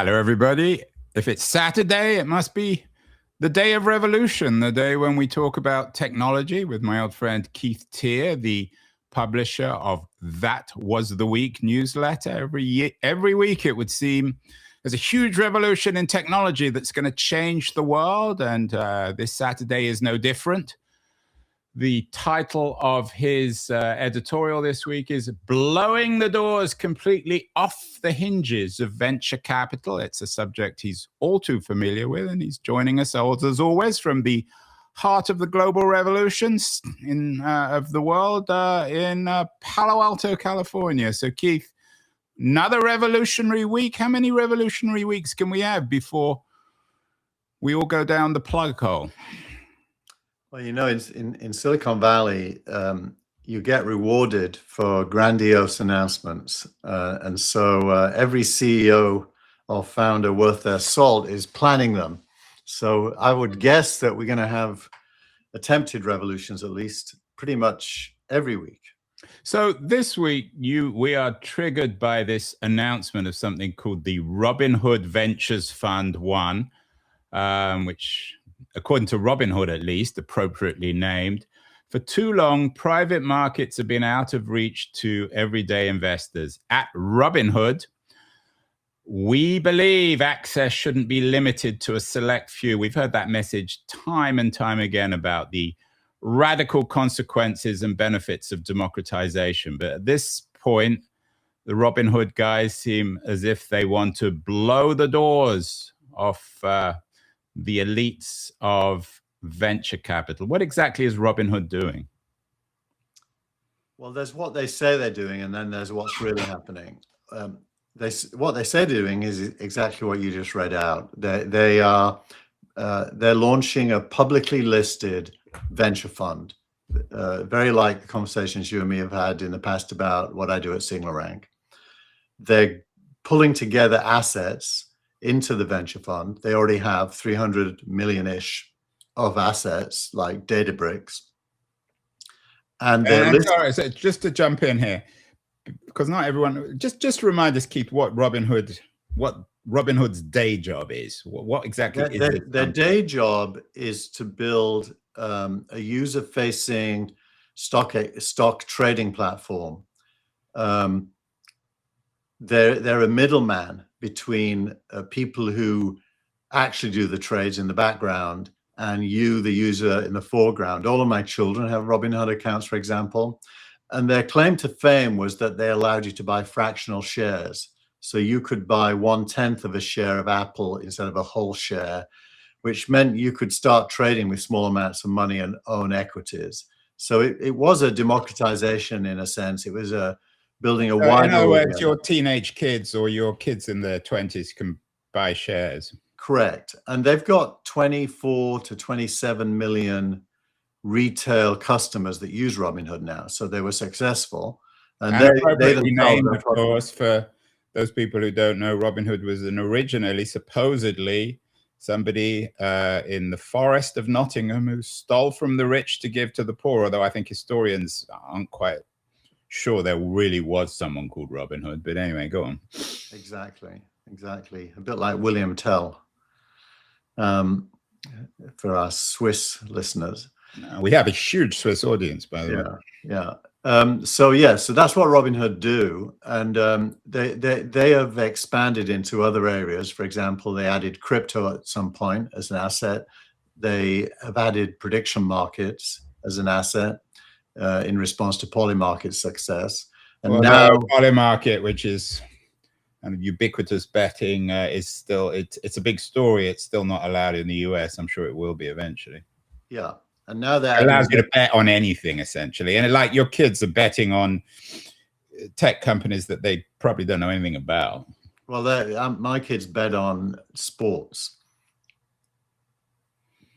Hello, everybody. If it's Saturday, it must be the day of revolution, the day when we talk about technology with my old friend Keith Tier, the publisher of That Was the Week newsletter. Every week, it would seem there's a huge revolution in technology that's going to change the world, and this Saturday is no different. The title of his editorial this week is Blowing the Doors Completely Off the Hinges of Venture Capital. It's a subject he's all too familiar with, and he's joining us, as always, from the heart of the global revolutions of the world in Palo Alto, California. So, Keith, another revolutionary week. How many revolutionary weeks can we have before we all go down the plug hole? Well, you know, in Silicon Valley, you get rewarded for grandiose announcements. And so every CEO or founder worth their salt is planning them. So I would guess that we're going to have attempted revolutions at least pretty much every week. So this week, we are triggered by this announcement of something called the Robinhood Ventures Fund 1, which, according to Robinhood at least, appropriately named. For too long, private markets have been out of reach to everyday investors. At Robinhood, we believe access shouldn't be limited to a select few. We've heard that message time and time again about the radical consequences and benefits of democratization. But at this point, the Robinhood guys seem as if they want to blow the doors off the elites of venture capital. What exactly is Robinhood doing? Well, there's what they say they're doing, and then there's what's really happening. What they say they're doing is exactly what you just read out. They're launching a publicly listed venture fund, very like the conversations you and me have had in the past about what I do at SingleRank. They're pulling together assets into the venture fund. They already have 300 million-ish of assets like Databricks. And sorry, so just to jump in here, because not everyone, just remind us, Keith, what Robinhood's day job is. What exactly is it? Their day job is to build a user-facing stock trading platform. They're a middleman between people who actually do the trades in the background and you, the user, in the foreground. All of my children have Robinhood accounts, for example, and their claim to fame was that they allowed you to buy fractional shares. So you could buy 1/10 of a share of Apple instead of a whole share, which meant you could start trading with small amounts of money and own equities. So it was a democratization in a sense. It was building a wide. In other words, your teenage kids or your kids in their 20s can buy shares. Correct. And they've got 24 to 27 million retail customers that use Robinhood now. So they were successul. And they named, of course, for those people who don't know, Robinhood was originally, supposedly, somebody in the forest of Nottingham who stole from the rich to give to the poor, although I think historians aren't quite sure there really was someone called Robin Hood. But anyway, go on. Exactly. A bit like William Tell for our Swiss listeners. We have a huge Swiss audience, by the way. Yeah. So that's what Robinhood do, and they have expanded into other areas. For example, they added crypto at some point as an asset. They have added prediction markets as an asset in response to Polymarket's success. And now Polymarket, which is ubiquitous betting, is still it's a big story. It's still not allowed in the US. I'm sure it will be eventually. Yeah. And now that allows you to bet on anything, essentially. And like your kids are betting on tech companies that they probably don't know anything about. Well, my kids bet on sports.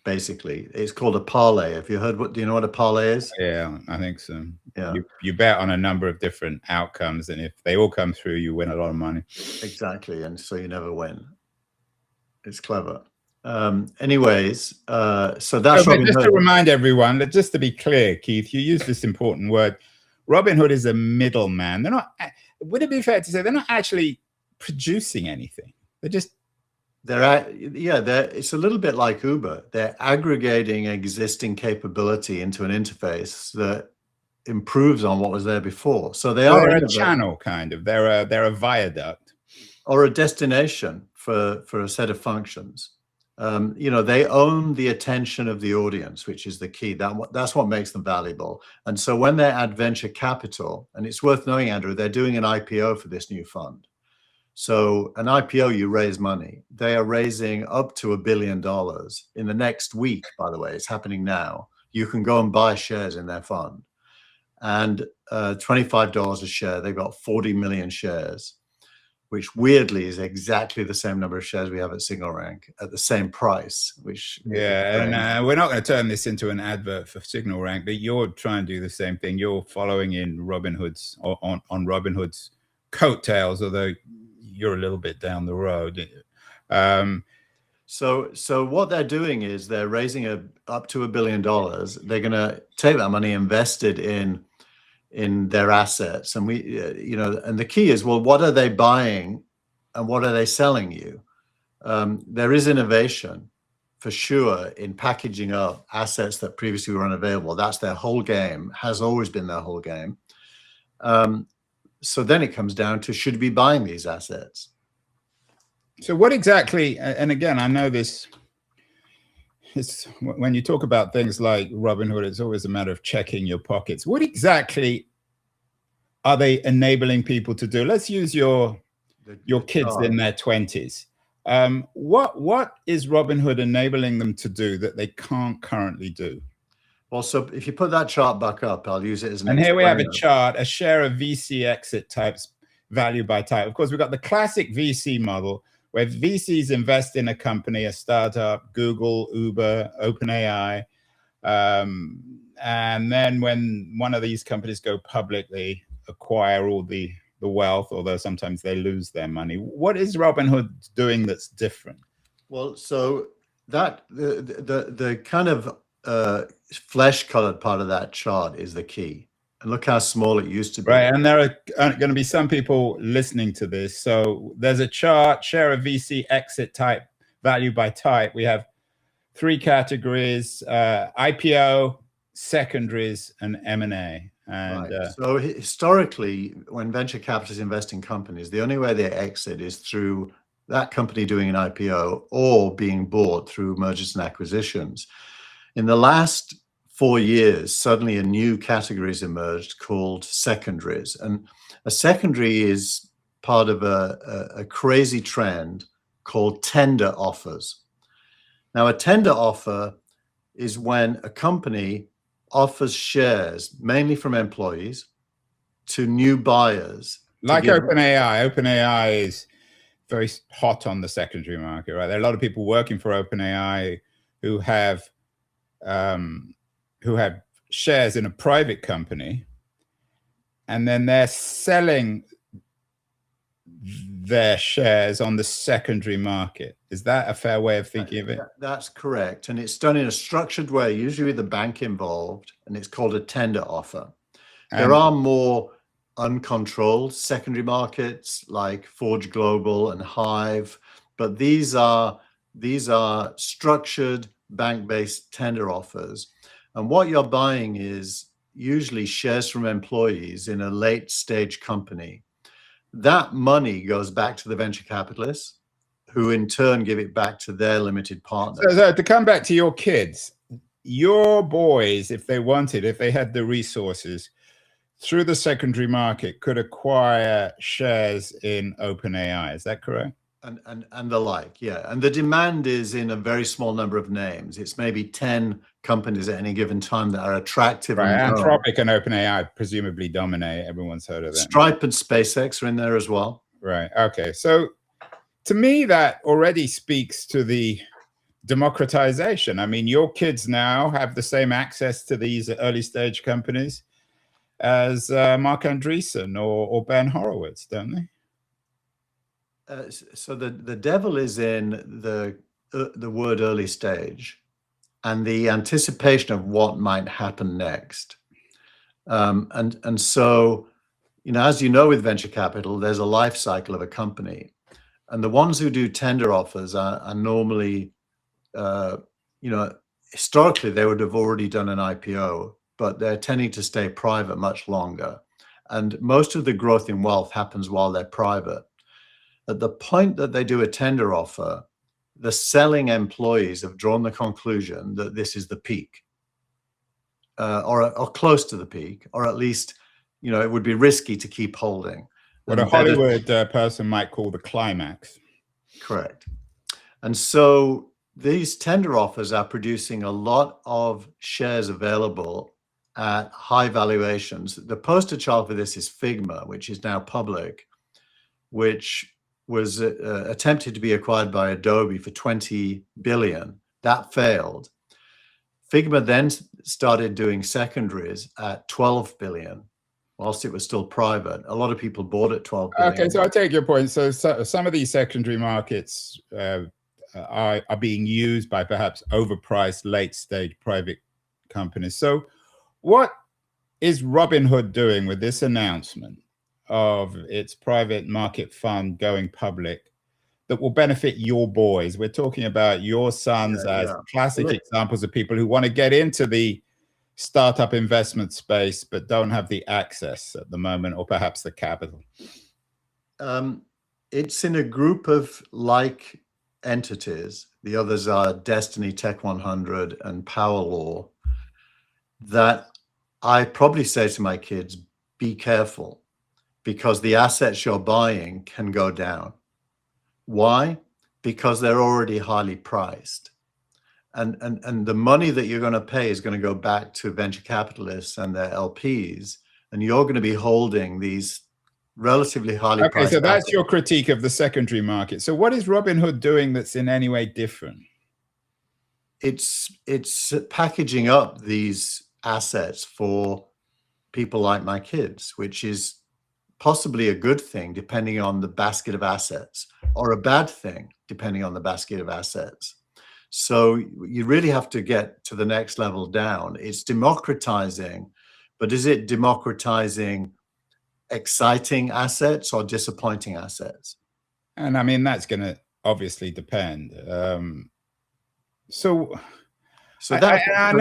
Basically, it's called a parlay. Have you heard do you know what a parlay is? Yeah, I think so. Yeah. You bet on a number of different outcomes, and if they all come through, you win a lot of money. Exactly. And so you never win. It's clever. Anyways, so that's just to remind everyone, that just to be clear, Keith, you use this important word. Robinhood is a middleman. They're not. Would it be fair to say they're not actually producing anything? It's a little bit like Uber. They're aggregating existing capability into an interface that improves on what was there before. So they're a channel, kind of. They're a viaduct or a destination for a set of functions. They own the attention of the audience, which is the key. That's what makes them valuable. And so when they add venture capital, and it's worth knowing, Andrew, they're doing an IPO for this new fund. So an IPO, you raise money. They are raising up to $1 billion in the next week, by the way. It's happening now. You can go and buy shares in their fund. And $25 a share, they've got 40 million shares, which weirdly is exactly the same number of shares we have at Signal Rank at the same price, which and we're not going to turn this into an advert for Signal Rank, but you're trying to do the same thing. You're following in Robinhood's on Robinhood's coattails, although you're a little bit down the road. So what they're doing is they're raising up to $1 billion. They're going to take that money, invest it in their assets, and and the key is, well, what are they buying and what are they selling you? There is innovation for sure in packaging up assets that previously were unavailable. That's their whole game, has always been their whole game. So then it comes down to, should we be buying these assets? So what exactly, and again, I know this, it's when you talk about things like Robinhood, it's always a matter of checking your pockets. What exactly are they enabling people to do? Let's use your kids in their 20s. What is Robinhood enabling them to do that they can't currently do? Well, so if you put that chart back up, I'll use it as an And here we have a chart, a share of VC exit types, value by type. Of course, we've got the classic VC model where VCs invest in a company, a startup, Google, Uber, OpenAI. And then when one of these companies go public, they acquire all the wealth, although sometimes they lose their money. What is Robinhood doing that's different? Well, so that the kind of flesh-colored part of that chart is the key. And look how small it used to be. Right, and there are going to be some people listening to this. So there's a chart, share of VC exit type, value by type. We have three categories, IPO, secondaries, and M&A. And right. So historically, when venture capitalists invest in companies, the only way they exit is through that company doing an IPO or being bought through mergers and acquisitions. In the last 4 years, suddenly a new category has emerged called secondaries. And a secondary is part of a crazy trend called tender offers. Now, a tender offer is when a company offers shares, mainly from employees, to new buyers. Like OpenAI. OpenAI is very hot on the secondary market, right? There are a lot of people working for OpenAI who have shares in a private company, and then they're selling their shares on the secondary market. Is that a fair way of thinking of it? That's correct. And it's done in a structured way, usually with the bank involved, and it's called a tender offer. There are more uncontrolled secondary markets like Forge Global and Hive, but these are structured bank-based tender offers. And what you're buying is usually shares from employees in a late stage company. That money goes back to the venture capitalists, who in turn give it back to their limited partners. So to come back to your kids, your boys, if they had the resources through the secondary market, could acquire shares in OpenAI. Is that correct? And the like, yeah. And the demand is in a very small number of names. It's maybe 10 companies at any given time that are attractive. Right. Anthropic and OpenAI presumably dominate. Everyone's heard of them. Stripe and SpaceX are in there as well. Right. Okay. So to me, that already speaks to the democratization. I mean, your kids now have the same access to these early stage companies as Mark Andreessen or Ben Horowitz, don't they? So the devil is in the word early stage and the anticipation of what might happen next. And so, as you know, with venture capital, there's a life cycle of a company. And the ones who do tender offers are normally, historically they would have already done an IPO, but they're tending to stay private much longer. And most of the growth in wealth happens while they're private. At the point that they do a tender offer, the selling employees have drawn the conclusion that this is the peak, or close to the peak, or at least, it would be risky to keep holding. What a Hollywood person might call the climax. Correct. And so these tender offers are producing a lot of shares available at high valuations. The poster child for this is Figma, which is now public, which was attempted to be acquired by Adobe for $20 billion. That failed. Figma then started doing secondaries at $12 billion, whilst it was still private. A lot of people bought at $12 billion. Okay, so I take your point. So some of these secondary markets are being used by perhaps overpriced late-stage private companies. So what is Robinhood doing with this announcement of its private market fund going public that will benefit your boys? We're talking about your sons as classic examples of people who want to get into the startup investment space, but don't have the access at the moment, or perhaps the capital. It's in a group of like entities. The others are Destiny, Tech 100, and Power Law, that I probably say to my kids, be careful, because the assets you're buying can go down. Why? Because they're already highly priced. And the money that you're going to pay is going to go back to venture capitalists and their LPs, and you're going to be holding these relatively highly priced. Okay, so that's assets. your critique of the secondary market. So what is Robinhood doing that's in any way different? It's packaging up these assets for people like my kids, which is possibly a good thing depending on the basket of assets, or a bad thing depending on the basket of assets. So you really have to get to the next level down. It's democratizing, but is it democratizing exciting assets or disappointing assets? And I mean, that's going to obviously depend. So I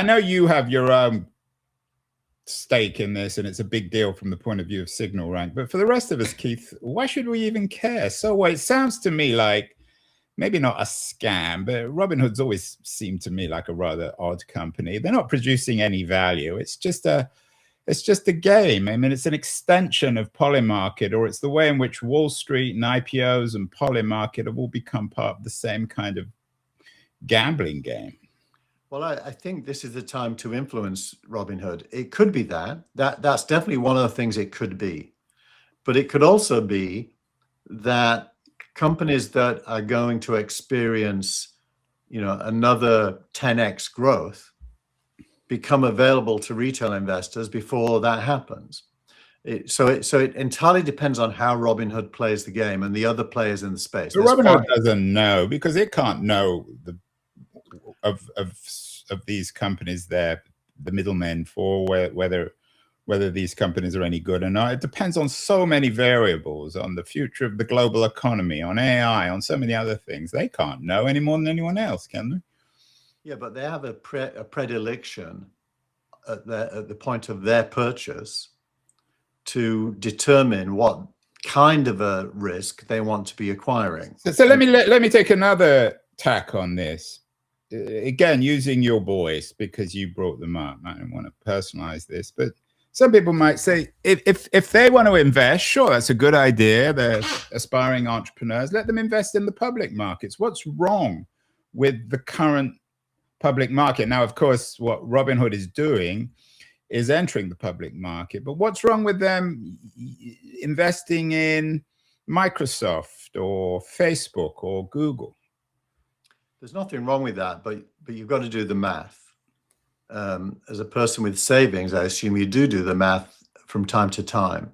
know you have your own stake in this, and it's a big deal from the point of view of signal rank. But for the rest of us, Keith, why should we even care? So it sounds to me like maybe not a scam, but Robinhood's always seemed to me like a rather odd company. They're not producing any value. It's just a game. I mean, it's an extension of Polymarket, or it's the way in which Wall Street and IPOs and Polymarket have all become part of the same kind of gambling game. Well, I think this is the time to influence Robinhood. It could be that's definitely one of the things it could be, but it could also be that companies that are going to experience, another 10x growth become available to retail investors before that happens. So it entirely depends on how Robinhood plays the game and the other players in the space. So Robinhood doesn't know, because it can't know of these companies, the middlemen, for whether these companies are any good or not. It depends on so many variables, on the future of the global economy, on AI, on so many other things. They can't know any more than anyone else, can they? Yeah, but they have a predilection at the point of their purchase to determine what kind of a risk they want to be acquiring. So let me take another tack on this. Again, using your voice, because you brought them up. I don't want to personalize this, but some people might say, if they want to invest, sure, that's a good idea. They're aspiring entrepreneurs. Let them invest in the public markets. What's wrong with the current public market? Now, of course, what Robinhood is doing is entering the public market, but what's wrong with them investing in Microsoft or Facebook or Google? There's nothing wrong with that, but you've got to do the math. As a person with savings, I assume you do the math from time to time.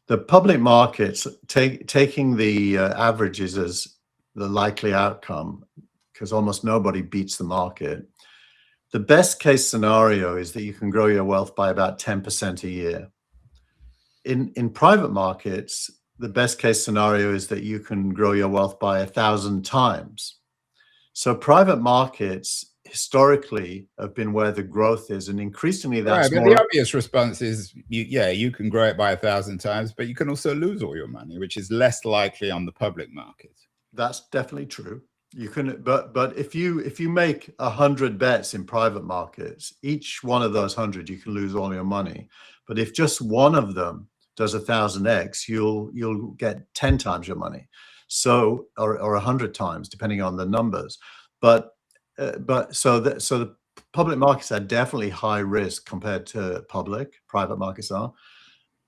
The public markets, taking the averages as the likely outcome, because almost nobody beats the market. The best case scenario is that you can grow your wealth by about 10% a year. In private markets, the best case scenario is that you can grow your wealth by 1,000 times. So private markets historically have been where the growth is, and increasingly that's right. But more. the obvious response is, you can grow it by 1,000 times, but you can also lose all your money, which is less likely on the public market. That's definitely true. You can, but if you make 100 bets in private markets, each one of those 100 you can lose all your money. But if just one of them does 1,000x, you'll get 10 times your money. So or 100 times, depending on the numbers. But so the public markets are definitely high risk compared to private markets are,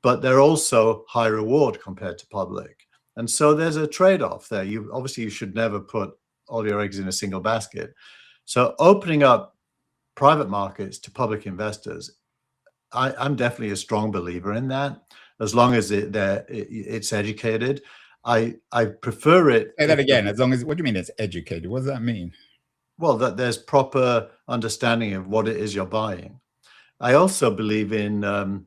but they're also high reward compared to public. And so there's a trade-off there. You should never put all your eggs in a single basket. So opening up private markets to public investors, I'm definitely a strong believer in that, as long as it's educated. I prefer it. Say that again. As long as, what do you mean it's educated? What does that mean? Well, that there's proper understanding of what it is you're buying. I also believe in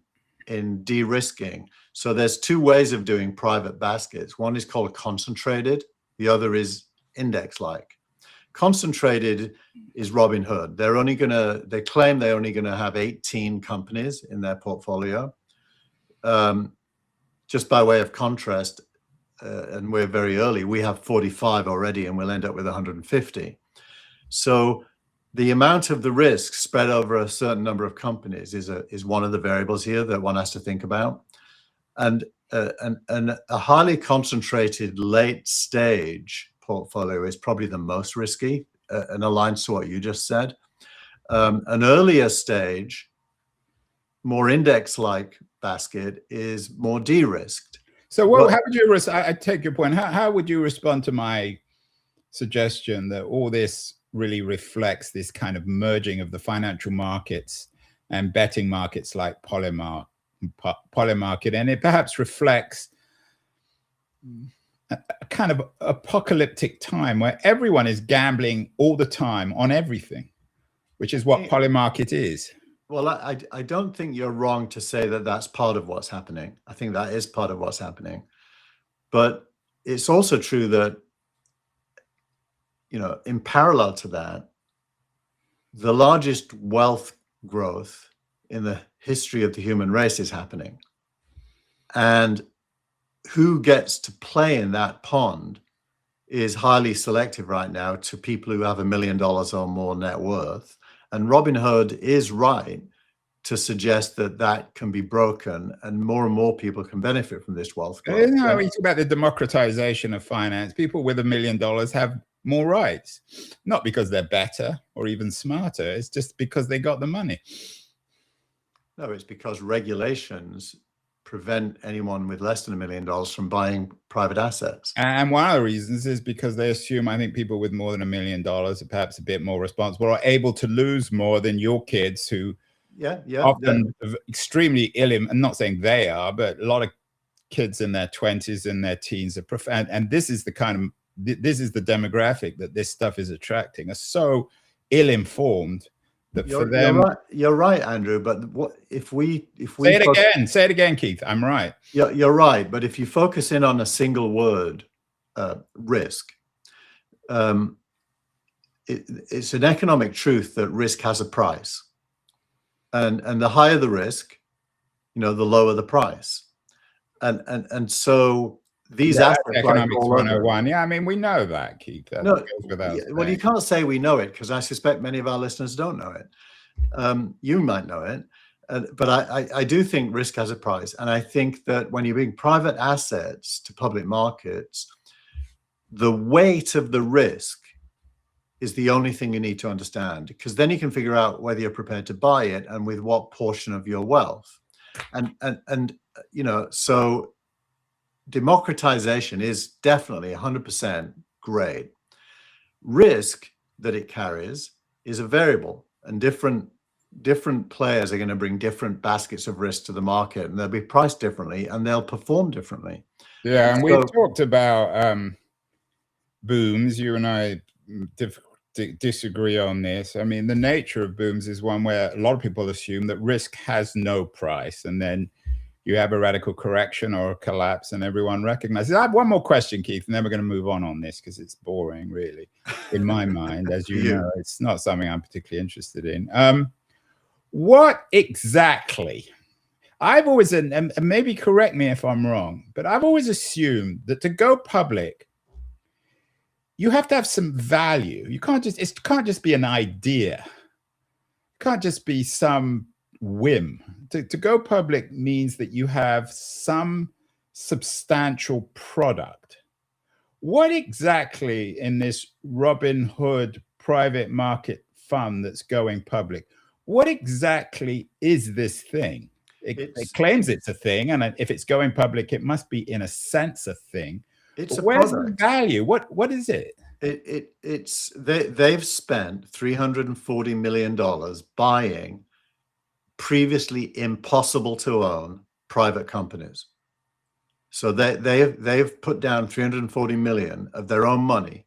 de-risking. So there's two ways of doing private baskets. One is called concentrated. The other is index-like. Concentrated is Robinhood. They claim they're only gonna have 18 companies in their portfolio. Just by way of contrast, and we're very early, we have 45 already, and we'll end up with 150. So the amount of the risk spread over a certain number of companies is one of the variables here that one has to think about. And a highly concentrated late stage portfolio is probably the most risky, and aligns to what you just said. An earlier stage, more index-like basket is more de-risked. So how would you, I take your point, how would you respond to my suggestion that all this really reflects this kind of merging of the financial markets and betting markets like polymarket, and it perhaps reflects a kind of apocalyptic time where everyone is gambling all the time on everything, which is what polymarket is? Well, I don't think you're wrong to say that that's part of what's happening. I think that is part of what's happening. But it's also true that, in parallel to that, the largest wealth growth in the history of the human race is happening. And who gets to play in that pond is highly selective right now to people who have $1 million or more net worth. And Robinhood is right to suggest that can be broken, and more people can benefit from this wealth growth. We talk about the democratization of finance. People with $1 million have more rights, not because they're better or even smarter. It's just because they got the money. No, it's because regulations prevent anyone with less than $1 million from buying private assets. And one of the reasons is because they assume, I think, people with more than $1 million are perhaps a bit more responsible, or able to lose more than your kids who often extremely ill. I'm not saying they are, but a lot of kids in their 20s and their teens are profound. And this is the demographic that this stuff is attracting, are so ill-informed that for them. You're right, Andrew. But what if we say it again? Say it again, Keith. I'm right. You're right. But if you focus in on a single word, risk, it's an economic truth that risk has a price, and the higher the risk, the lower the price, and so these assets, economics 101. Yeah, I mean, we know that, Keith. That goes without saying. Well, you can't say we know it, because I suspect many of our listeners don't know it. You might know it, but I do think risk has a price, and I think that when you bring private assets to public markets, the weight of the risk is the only thing you need to understand, because then you can figure out whether you're prepared to buy it and with what portion of your wealth, and so. Democratization is definitely 100% great. Risk that it carries is a variable, and different players are going to bring different baskets of risk to the market, and they'll be priced differently and they'll perform differently. Yeah, and we've talked about booms. You and I disagree on this. I mean, the nature of booms is one where a lot of people assume that risk has no price, and then you have a radical correction or a collapse, and everyone recognizes. I have one more question, Keith, and then we're going to move on this because it's boring, really, in my mind. As you know, it's not something I'm particularly interested in. What exactly? I've always, and maybe correct me if I'm wrong, but I've always assumed that to go public, you have to have some value. It can't just be an idea. It can't just be some whim. To go public means that you have some substantial product. What exactly in this Robinhood private market fund that's going public, what exactly is this thing? It claims it's a thing, and if it's going public, it must be in a sense a thing. It's but a where's product. the value? What is it? They've spent $340 million buying previously impossible to own private companies. So they've put down 340 million of their own money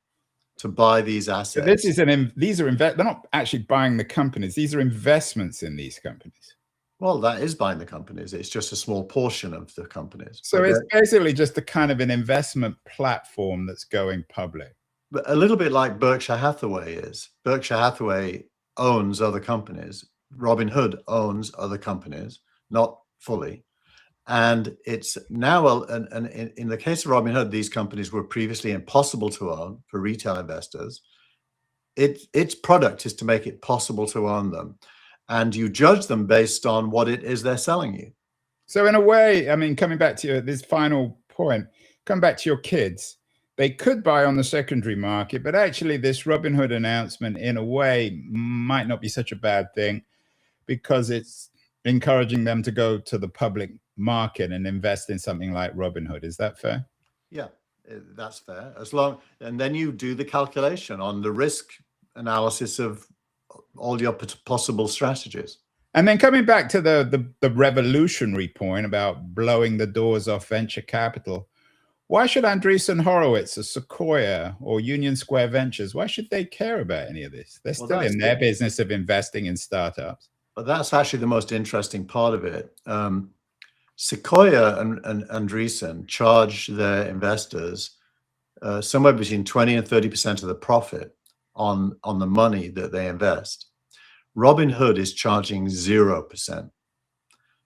to buy these assets. So they're not actually buying the companies. These are investments in these companies. Well, that is buying the companies. It's just a small portion of the companies. So it's basically just a kind of an investment platform that's going public. But a little bit like Berkshire Hathaway is. Berkshire Hathaway owns other companies. Robinhood owns other companies, not fully. And it's now, and in the case of Robinhood, these companies were previously impossible to own for retail investors. Its product is to make it possible to own them. And you judge them based on what it is they're selling you. So in a way, I mean, coming back to this final point, come back to your kids. They could buy on the secondary market, but actually this Robinhood announcement in a way might not be such a bad thing because it's encouraging them to go to the public market and invest in something like Robinhood. Is that fair? Yeah, that's fair. And then you do the calculation on the risk analysis of all your possible strategies. And then coming back to the revolutionary point about blowing the doors off venture capital, why should Andreessen Horowitz or Sequoia or Union Square Ventures, why should they care about any of this? They're still in their business of investing in startups. But that's actually the most interesting part of it. Sequoia and Andreessen charge their investors somewhere between 20 and 30% of the profit on the money that they invest. Robinhood is charging 0%.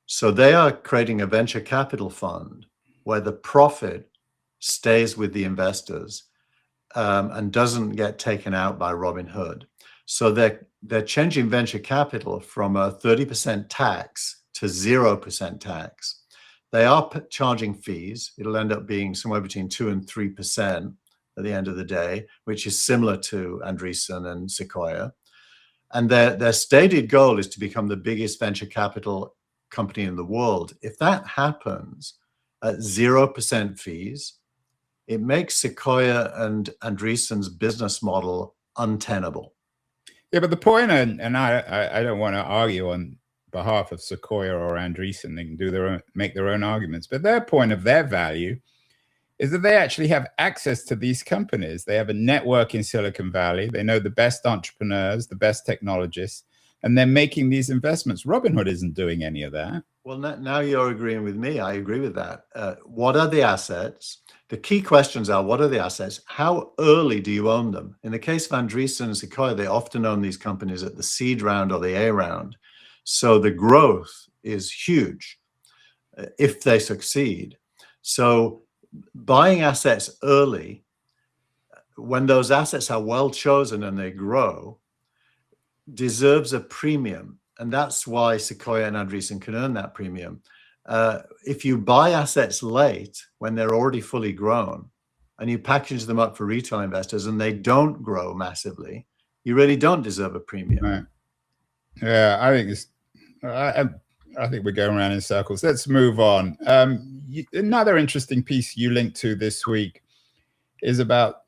So they are creating a venture capital fund where the profit stays with the investors and doesn't get taken out by Robinhood. So they're changing venture capital from a 30% tax to 0% tax. They are charging fees. It'll end up being somewhere between 2 and 3% at the end of the day, which is similar to Andreessen and Sequoia. And their stated goal is to become the biggest venture capital company in the world. If that happens at 0% fees, it makes Sequoia and Andreessen's business model untenable. Yeah, but the point, and I don't want to argue on behalf of Sequoia or Andreessen. They can make their own arguments, but their point of their value is that they actually have access to these companies. They have a network in Silicon Valley. They know the best entrepreneurs, the best technologists, and they're making these investments. Robinhood isn't doing any of that. Well, now you're agreeing with me. I agree with that. What are the assets? The key questions are, what are the assets? How early do you own them? In the case of Andreessen and Sequoia, they often own these companies at the seed round or the A round. So the growth is huge if they succeed. So buying assets early, when those assets are well chosen and they grow, deserves a premium. And that's why Sequoia and Andreessen can earn that premium. If you buy assets late when they're already fully grown and you package them up for retail investors and they don't grow massively, you really don't deserve a premium. Right. Yeah, I think I think we're going around in circles. Let's move on. Another interesting piece you linked to this week is about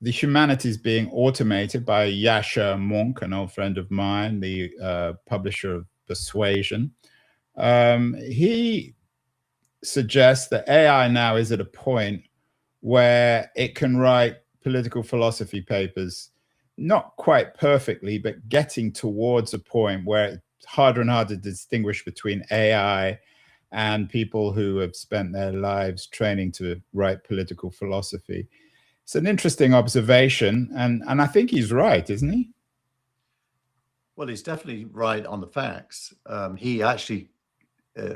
the humanities being automated by Yasha Monk, an old friend of mine, the publisher of Persuasion. He suggests that AI now is at a point where it can write political philosophy papers, not quite perfectly, but getting towards a point where it's harder and harder to distinguish between AI and people who have spent their lives training to write political philosophy. It's an interesting observation, and I think he's right, isn't he? Well, he's definitely right on the facts. He actually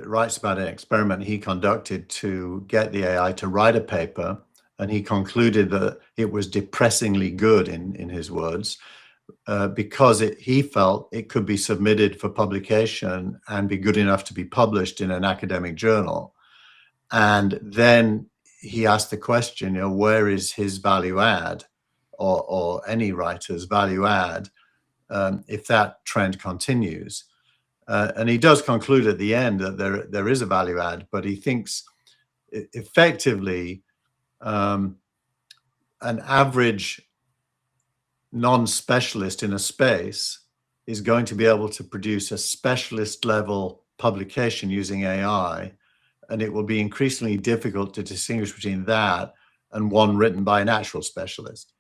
writes about an experiment he conducted to get the AI to write a paper, and he concluded that it was depressingly good, in his words, because he felt it could be submitted for publication and be good enough to be published in an academic journal. And then he asked the question, where is his value add, or any writer's value add, if that trend continues? And he does conclude at the end that there is a value add, but he thinks effectively an average non-specialist in a space is going to be able to produce a specialist level publication using AI, and it will be increasingly difficult to distinguish between that and one written by an actual specialist.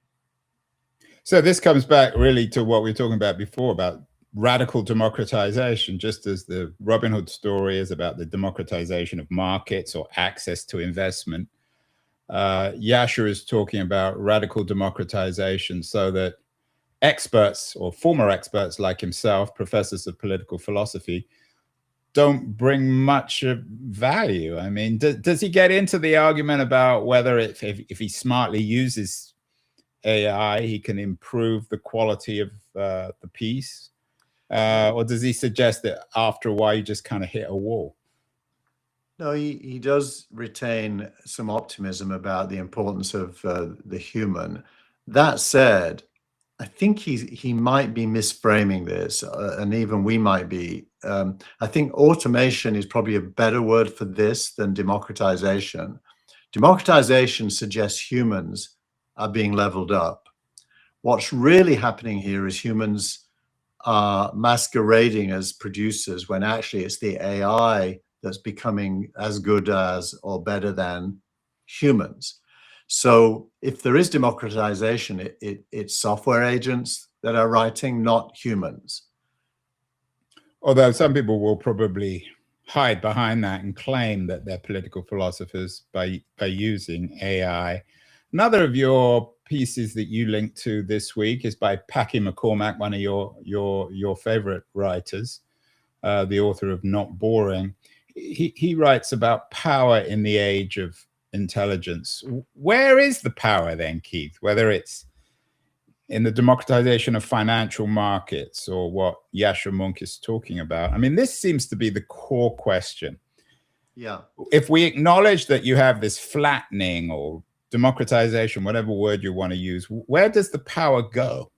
So this comes back really to what we were talking about before, about radical democratization, just as the Robinhood story is about the democratization of markets or access to investment. Yasha is talking about radical democratization so that experts or former experts like himself, professors of political philosophy, don't bring much value. I mean, does he get into the argument about whether if he smartly uses AI, he can improve the quality of the piece? Or does he suggest that after a while you just kind of hit a wall? No, he does retain some optimism about the importance of the human. That said, I think he might be misframing this, and even we might be. I think automation is probably a better word for this than democratization. Democratization suggests humans are being leveled up. What's really happening here is humans are masquerading as producers when actually it's the AI that's becoming as good as or better than humans. So if there is democratization, it's software agents that are writing, not humans. Although some people will probably hide behind that and claim that they're political philosophers by using AI. Another of your pieces that you linked to this week is by Packy McCormack, one of your favorite writers, the author of Not Boring. He writes about power in the age of intelligence. Where is the power then, Keith? Whether it's in the democratization of financial markets or what Yasha Monk is talking about. I mean, this seems to be the core question. Yeah. If we acknowledge that you have this flattening or democratization, whatever word you want to use, where does the power go?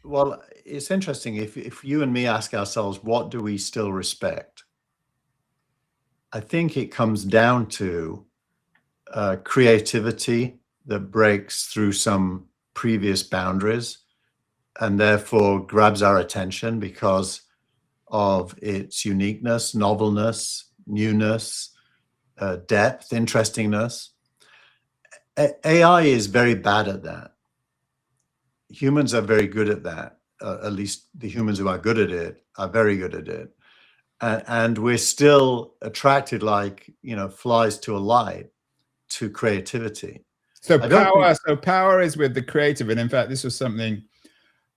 Well, it's interesting. If you and me ask ourselves, what do we still respect? I think it comes down to creativity that breaks through some previous boundaries and therefore grabs our attention because of its uniqueness, novelness, newness, depth, interestingness. AI is very bad at that. Humans are very good at that. At least the humans who are good at it are very good at it. And we're still attracted like, flies to a light to creativity. So power is with the creative. And in fact, this was something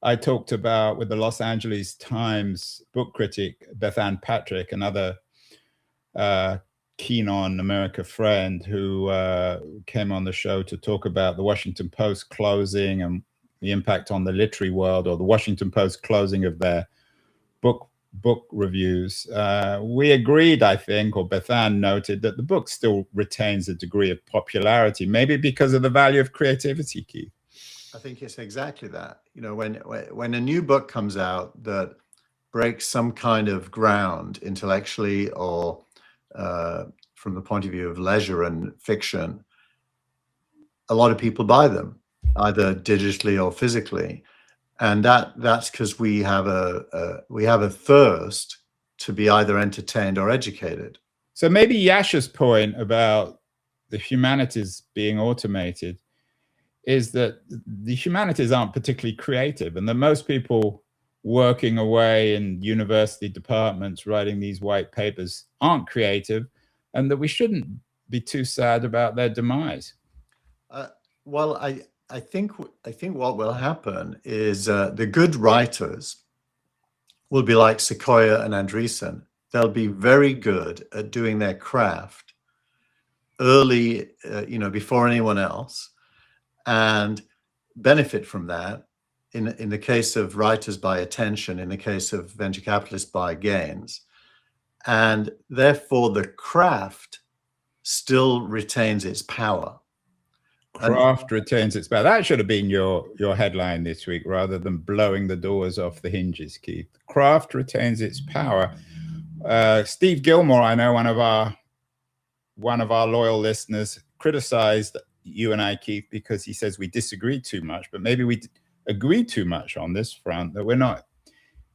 I talked about with the Los Angeles Times book critic, Bethann Patrick, another keen on America friend who came on the show to talk about the Washington Post closing and the impact on the literary world, or the Washington Post closing of their book reviews. We agreed, I think, or Bethann noted, that the book still retains a degree of popularity, maybe because of the value of creativity, Keith. I think it's exactly that. When a new book comes out that breaks some kind of ground intellectually or from the point of view of leisure and fiction, a lot of people buy them, either digitally or physically. And that's because we have a thirst to be either entertained or educated. So maybe Yasha's point about the humanities being automated is that the humanities aren't particularly creative, and that most people working away in university departments writing these white papers aren't creative, and that we shouldn't be too sad about their demise? Well, I think what will happen is the good writers will be like Sequoia and Andreessen. They'll be very good at doing their craft early, before anyone else, and benefit from that. In the case of writers, by attention. In the case of venture capitalists, by gains. And therefore, the craft still retains its power. Craft retains its power. That should have been your headline this week, rather than blowing the doors off the hinges, Keith. Craft retains its power. Steve Gilmore, I know, one of our loyal listeners, criticized you and I, Keith, because he says we disagree too much, but maybe we agree too much on this front, that we're not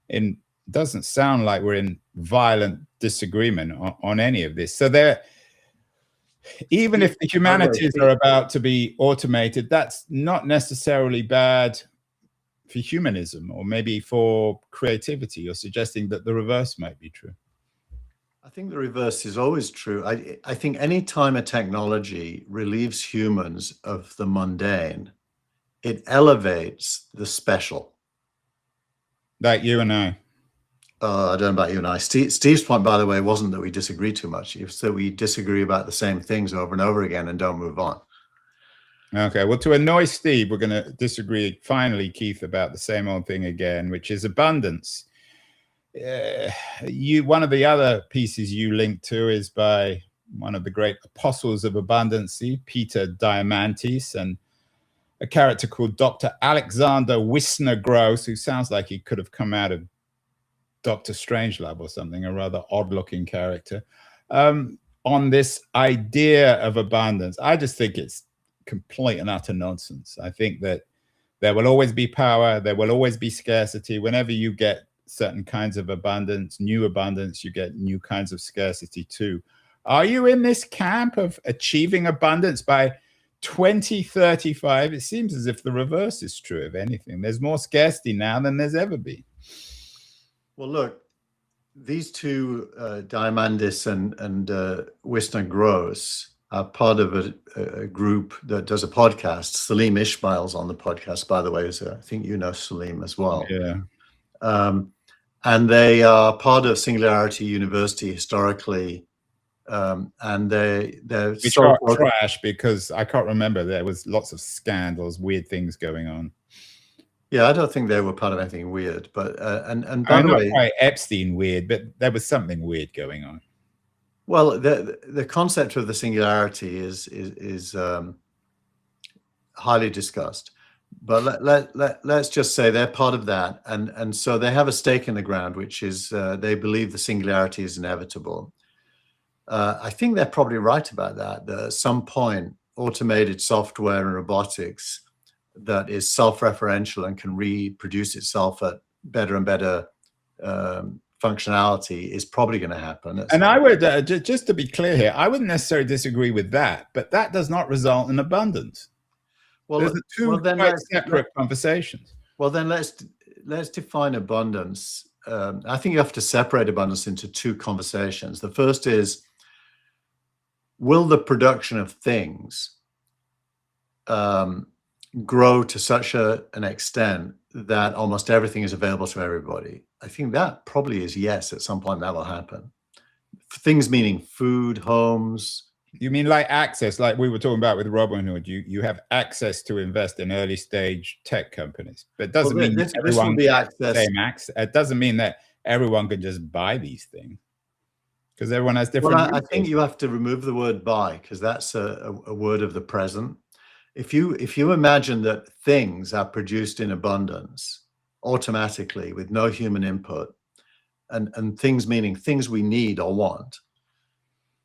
in, doesn't sound like we're in violent disagreement on any of this. So there, even if the humanities are about to be automated, that's not necessarily bad for humanism, or maybe for creativity. You're suggesting that the reverse might be true. I think the reverse is always true. I think any time a technology relieves humans of the mundane, it elevates the special. Like you and I. I don't know about you and I. Steve's point, by the way, wasn't that we disagree too much. It's that we disagree about the same things over and over again and don't move on. Okay, well, to annoy Steve, we're going to disagree finally, Keith, about the same old thing again, which is abundance. One of the other pieces you linked to is by one of the great apostles of abundancy, Peter Diamandis, and a character called Dr. Alexander Wisner-Gross, who sounds like he could have come out of Dr. Strangelove or something, a rather odd-looking character, on this idea of abundance. I just think it's complete and utter nonsense. I think that there will always be power, there will always be scarcity. Whenever you get certain kinds of abundance, new abundance, you get new kinds of scarcity too. Are you in this camp of achieving abundance by 2035? It seems as if the reverse is true, if anything. There's more scarcity now than there's ever been. Well, look, these two, Diamandis and Wisner-Gross, are part of a group that does a podcast. Salim Ismail's on the podcast, by the way. So I think you know Salim as well. Yeah. And they are part of Singularity University historically. And they're so trash, because I can't remember. There was lots of scandals, weird things going on. Yeah, I don't think they were part of anything weird, but and by the way, not quite Epstein weird, but there was something weird going on. Well, the concept of the singularity is highly discussed, but let's just say they're part of that, and so they have a stake in the ground, which is they believe the singularity is inevitable. I think they're probably right about that. That at some point, automated software and robotics that is self-referential and can reproduce itself at better and better functionality is probably going to happen. And I would, just to be clear here, I wouldn't necessarily disagree with that, but that does not result in abundance. Well, those are two quite separate conversations. Well, then let's define abundance. I think you have to separate abundance into two conversations. The first is, will the production of things grow to such an extent that almost everything is available to everybody? I think that probably is yes. At some point that will happen. Things meaning food, homes. You mean like access, like we were talking about with Robinhood? You have access to invest in early stage tech companies, but it doesn't mean everyone be access. Same access. It doesn't mean that everyone can just buy these things, because everyone has different. Well, I think you have to remove the word buy, because that's a word of the present. If you imagine that things are produced in abundance automatically with no human input, and things meaning things we need or want,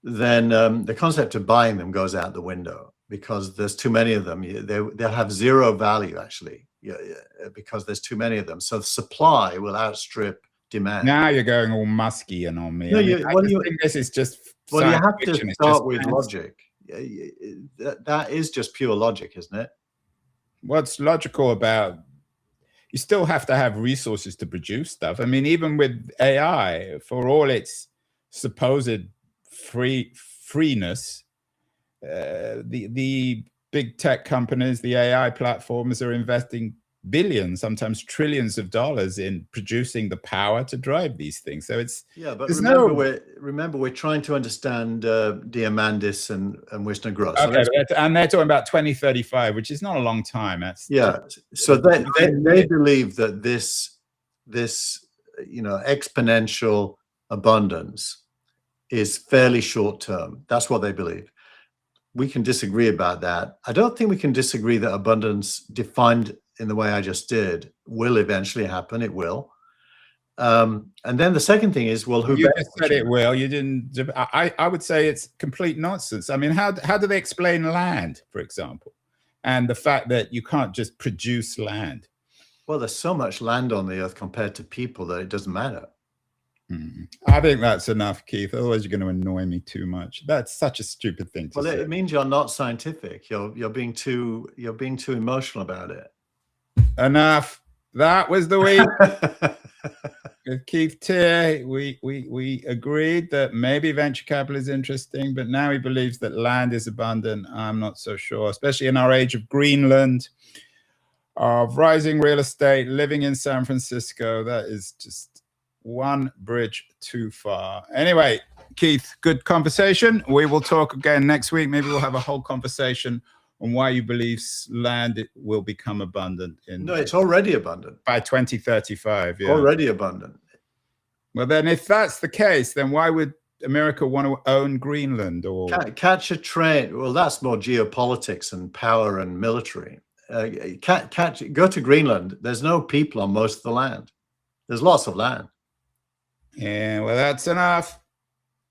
then the concept of buying them goes out the window, because there's too many of them. They'll have zero value, actually, because there's too many of them. So the supply will outstrip demand. Now you're going all musky and on me. No, I think this is just. Well, you have to start with logic. That is just pure logic, isn't it? What's logical about? you still have to have resources to produce stuff. I mean, even with AI, for all its supposed freeness, the big tech companies, the AI platforms are investing billions, sometimes trillions of dollars in producing the power to drive these things. So it's but remember we're trying to understand Diamandis and Wisner Gross. Okay, and they're talking about 2035, which is not a long time. That's So they believe that this exponential abundance is fairly short term. That's what they believe. We can disagree about that. I don't think we can disagree that abundance defined in the way I just did will eventually happen. It will. And then the second thing is, well, you just said it will. You didn't. I would say it's complete nonsense. I mean, how do they explain land, for example, and the fact that you can't just produce land? Well, there's so much land on the earth compared to people that it doesn't matter. I think that's enough, Keith. Otherwise, you're going to annoy me too much. That's such a stupid thing to say. Well, it means you're not scientific. You're being too emotional about it. Enough. That was the week. With Keith Teer, we agreed that maybe venture capital is interesting, but now he believes that land is abundant. I'm not so sure, especially in our age of Greenland, of rising real estate, living in San Francisco. That is just one bridge too far. Anyway, Keith, good conversation. We will talk again next week. Maybe we'll have a whole conversation on why you believe land will become abundant. No, it's already abundant. By 2035, yeah. Already abundant. Well, then if that's the case, then why would America want to own Greenland? Or catch a train? Well, that's more geopolitics and power and military. Go to Greenland. There's no people on most of the land. There's lots of land. Yeah, well, that's enough.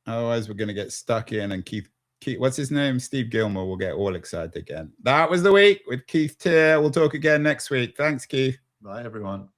Otherwise, we're going to get stuck in, and Keith, what's his name? Steve Gilmore will get all excited again. That was the week with Keith Teer. We'll talk again next week. Thanks, Keith. Bye, everyone.